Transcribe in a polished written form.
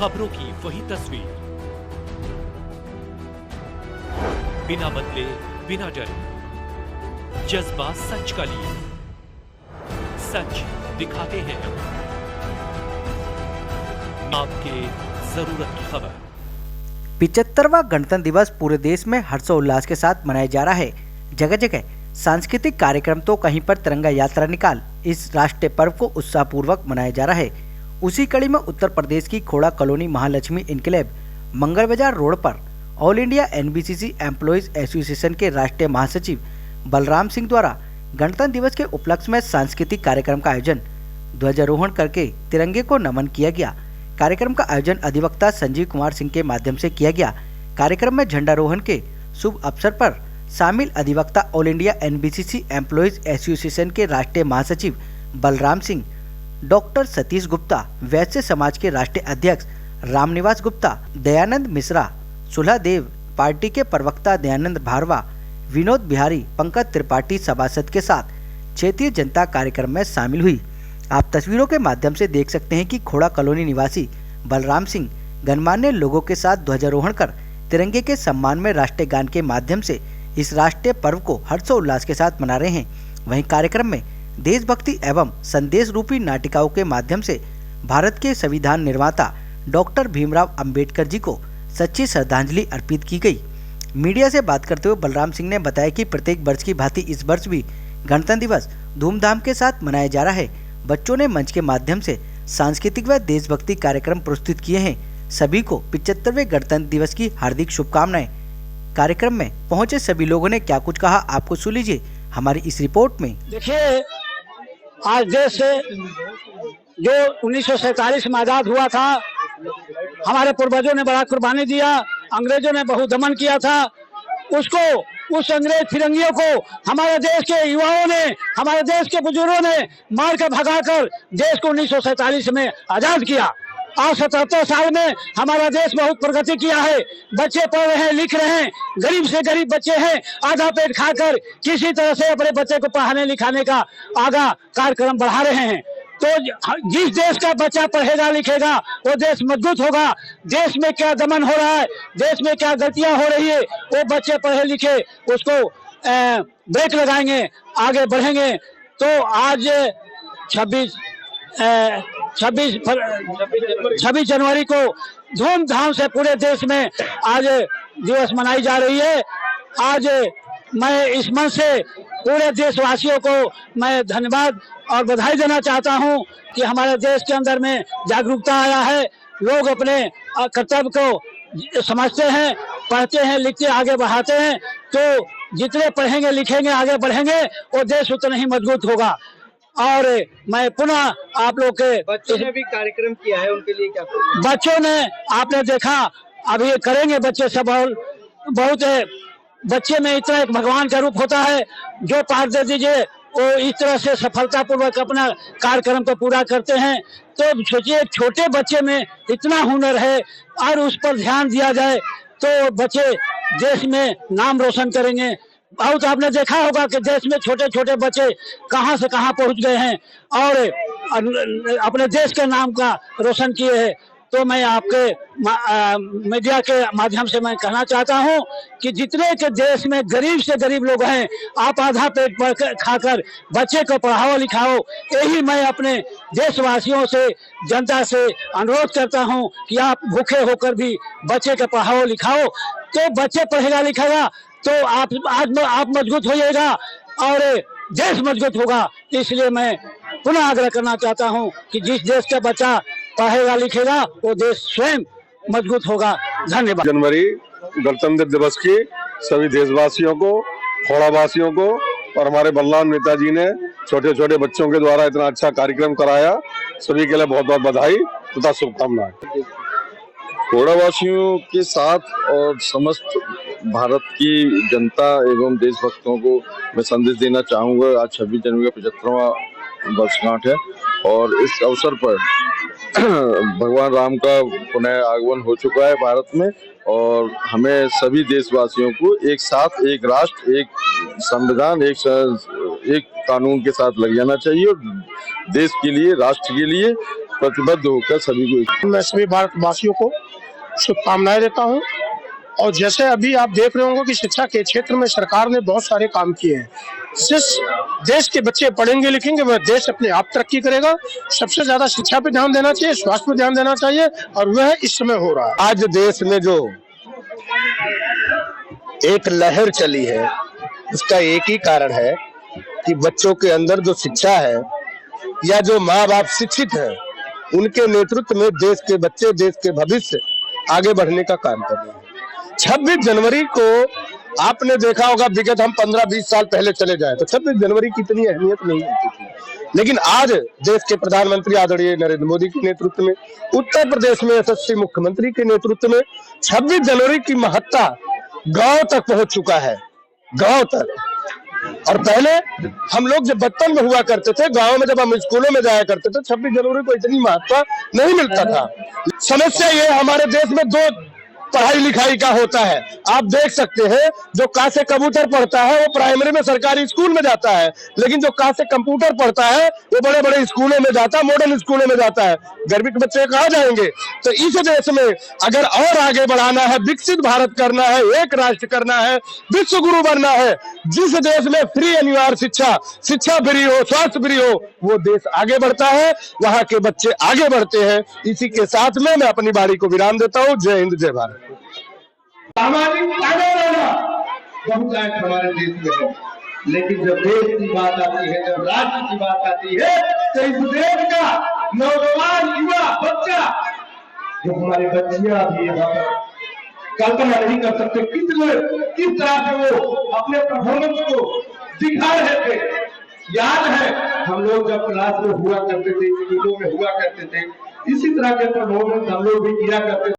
खबरों की वही तस्वीर, बिना बदले बिना डरे, जज्बा सच का लिए, सच दिखाते हैं आपके जरूरत की खबर। 75वां गणतंत्र दिवस पूरे देश में हर्षोल्लास के साथ मनाया जा रहा है। जगह जगह सांस्कृतिक कार्यक्रम तो कहीं पर तिरंगा यात्रा निकाल इस राष्ट्रीय पर्व को उत्साहपूर्वक मनाया जा रहा है। उसी कड़ी में उत्तर प्रदेश की खोड़ा कॉलोनी महालक्ष्मी इनकलेब मंगल बाजार रोड पर all India NBCC employees association के राष्ट्रीय महासचिव बलराम सिंह द्वारा गणतंत्र दिवस के उपलक्ष्य में सांस्कृतिक कार्यक्रम का आयोजन, ध्वजारोहण करके तिरंगे को नमन किया गया। कार्यक्रम का आयोजन अधिवक्ता संजीव कुमार सिंह के माध्यम से किया गया। कार्यक्रम में झंडारोहण के शुभ अवसर पर शामिल अधिवक्ता all India NBCC employees association के राष्ट्रीय महासचिव बलराम सिंह, डॉक्टर सतीश गुप्ता, वैश्य समाज के राष्ट्रीय अध्यक्ष रामनिवास गुप्ता, दयानंद मिश्रा, सुलह देव, पार्टी के प्रवक्ता दयानंद भारवा, विनोद बिहारी, पंकज त्रिपाठी सभासद के साथ क्षेत्रीय जनता कार्यक्रम में शामिल हुई। आप तस्वीरों के माध्यम से देख सकते हैं कि खोड़ा कॉलोनी निवासी बलराम सिंह गणमान्य लोगों के साथ ध्वजारोहण कर तिरंगे के सम्मान में राष्ट्रीय गान के माध्यम से इस राष्ट्रीय पर्व को हर्षोल्लास के साथ मना रहे हैं। वहीं कार्यक्रम में देशभक्ति एवं संदेश रूपी नाटिकाओं के माध्यम से भारत के संविधान निर्माता डॉक्टर भीमराव अंबेडकर जी को सच्ची श्रद्धांजलि अर्पित की गई। मीडिया से बात करते हुए बलराम सिंह ने बताया कि प्रत्येक वर्ष की भांति इस वर्ष भी गणतंत्र दिवस धूमधाम के साथ मनाया जा रहा है। बच्चों ने मंच के माध्यम से सांस्कृतिक व देशभक्ति कार्यक्रम प्रस्तुत किए हैं। सभी को 75वें गणतंत्र दिवस की हार्दिक शुभकामनाएं। कार्यक्रम में पहुंचे सभी लोगों ने क्या कुछ कहा, आपको सुन लीजिए हमारी इस रिपोर्ट में। देखिए, आज देश से जो 1947 में आजाद हुआ था, हमारे पूर्वजों ने बड़ा कुर्बानी दिया, अंग्रेजों ने बहुत दमन किया था, उस अंग्रेज फिरंगियों को हमारे देश के युवाओं ने, हमारे देश के बुजुर्गों ने मार कर भगाकर देश को 1947 में आजाद किया। आज 77 साल में हमारा देश बहुत प्रगति किया है। बच्चे पढ़ रहे हैं, लिख रहे हैं, गरीब से गरीब बच्चे हैं, आधा पेट खाकर किसी तरह से अपने बच्चे को पढ़ाने लिखाने का आगा कार्यक्रम बढ़ा रहे हैं। तो जिस देश का बच्चा पढ़ेगा लिखेगा वो देश मजबूत होगा। देश में क्या दमन हो रहा है, देश में क्या गलतियां हो रही है, वो बच्चे पढ़े लिखे उसको ब्रेक लगाएंगे, आगे बढ़ेंगे। तो आज 26 जनवरी को धूमधाम से पूरे देश में आज दिवस मनाई जा रही है। आज मैं इस मंच से पूरे देशवासियों को मैं धन्यवाद और बधाई देना चाहता हूं कि हमारे देश के अंदर में जागरूकता आया है। लोग अपने कर्तव्य को समझते हैं, पढ़ते हैं, लिखते आगे बढ़ाते हैं। तो जितने पढ़ेंगे लिखेंगे आगे बढ़ेंगे वो देश उतना ही मजबूत होगा। और मैं पुनः आप लोग के बच्चों ने भी कार्यक्रम किया है, उनके लिए क्या? बच्चों ने आपने देखा, अभी करेंगे बच्चे सब। बहुत बच्चे में इतना एक भगवान का रूप होता है, जो पार दे दीजिए वो इस तरह से सफलतापूर्वक अपना कार्यक्रम को पूरा करते हैं। तो सोचिए, छोटे बच्चे में इतना हुनर है और उस पर ध्यान दिया जाए तो बच्चे देश में नाम रोशन करेंगे। बहुत आपने देखा होगा कि देश में छोटे छोटे बच्चे कहां से कहां पहुंच गए हैं और अपने देश के नाम का रोशन किए हैं। तो मैं आपके मीडिया के माध्यम से मैं कहना चाहता हूं कि जितने के देश में गरीब से गरीब लोग हैं, आप आधा पेट खाकर बच्चे को पढ़ाओ लिखाओ। यही मैं अपने देशवासियों से, जनता से अनुरोध करता हूं कि आप भूखे होकर भी बच्चे को पढ़ाओ लिखाओ। तो बच्चे पढ़ेगा लिखेगा तो आप मजबूत होइएगा और देश मजबूत होगा। इसलिए मैं पुनः आग्रह करना चाहता हूं कि जिस देश का बच्चा पढ़ेगा लिखेगा वो देश स्वयं मजबूत होगा। धन्यवाद। जनवरी गणतंत्र दिवस की सभी देशवासियों को, खोड़ावासियों को और हमारे बलराम नेताजी ने छोटे छोटे बच्चों के द्वारा इतना अच्छा कार्यक्रम कराया, सभी के लिए बहुत बहुत बधाई तथा शुभकामनाएं। खोड़ावासियों के साथ और समस्त भारत की जनता एवं देशभक्तों को मैं संदेश देना चाहूँगा। आज 26 जनवरी का 75वां वर्षगांठ है और इस अवसर पर भगवान राम का पुनः आगमन हो चुका है भारत में और हमें सभी देशवासियों को एक साथ, एक राष्ट्र, एक संविधान, एक कानून के साथ लग जाना चाहिए और देश के लिए, राष्ट्र के लिए प्रतिबद्ध होकर सभी को। मैं सभी भारतवासियों को शुभकामनाएं देता हूं। और जैसे अभी आप देख रहे होंगे कि शिक्षा के क्षेत्र में सरकार ने बहुत सारे काम किए हैं। जिस देश के बच्चे पढ़ेंगे लिखेंगे वह देश अपने आप तरक्की करेगा। सबसे ज्यादा शिक्षा पे ध्यान देना चाहिए, स्वास्थ्य पे ध्यान देना चाहिए, और वह इस समय हो रहा है। आज देश में जो एक लहर चली है उसका एक ही कारण है कि बच्चों के अंदर जो शिक्षा है या जो माँ बाप शिक्षित है उनके नेतृत्व में देश के बच्चे देश के भविष्य आगे बढ़ने का काम कर रहे हैं। 26 जनवरी को आपने देखा होगा, विगत हम 15-20 साल पहले चले जाए तो 26 जनवरी की इतनी अहमियत नहीं होती थी, लेकिन आज देश के प्रधानमंत्री आदरणीय नरेंद्र मोदी के नेतृत्व में, उत्तर प्रदेश में यशस्वी मुख्यमंत्री के नेतृत्व में 26 जनवरी की महत्ता गांव तक पहुंच चुका है, गांव तक। और पहले हम लोग जब बचपन में हुआ करते थे, गांव में जब हम स्कूलों में जाया करते थे, 26 जनवरी को इतनी महत्ता नहीं मिलता था। समस्या ये हमारे देश में दो पढ़ाई लिखाई का होता है। आप देख सकते हैं, जो का से कबूतर पढ़ता है वो प्राइमरी में सरकारी स्कूल में जाता है, लेकिन जो का से कंप्यूटर पढ़ता है वो बड़े बड़े स्कूलों में जाता है, मॉडर्न स्कूलों में जाता है। गरीब के बच्चे कहाँ जाएंगे? तो इस देश में अगर और आगे बढ़ाना है, विकसित भारत करना है, एक राष्ट्र करना है, विश्व गुरु बनना है, जिस देश में फ्री अनिवार्य शिक्षा फ्री हो, स्वास्थ्य फ्री हो, वो देश आगे बढ़ता है, वहां के बच्चे आगे बढ़ते हैं। इसी के साथ में मैं अपनी बारी को विराम देता हूँ। जय हिंद, जय भारत। सामाजिक बहुतायत हमारे देश में है, लेकिन जब देश की बात आती है, जब राष्ट्र की बात आती है, तो इस देश का नौजवान युवा बच्चा, जो हमारे बच्चियां भी यहाँ पर कल्पना नहीं कर सकते किस तरह से वो अपने परफॉर्मेंस को दिखा रहे थे। याद है हम लोग जब क्लास में हुआ करते थे, स्कूलों में हुआ करते थे, इसी तरह के परफॉर्मेंस हम लोग भी किया करते थे।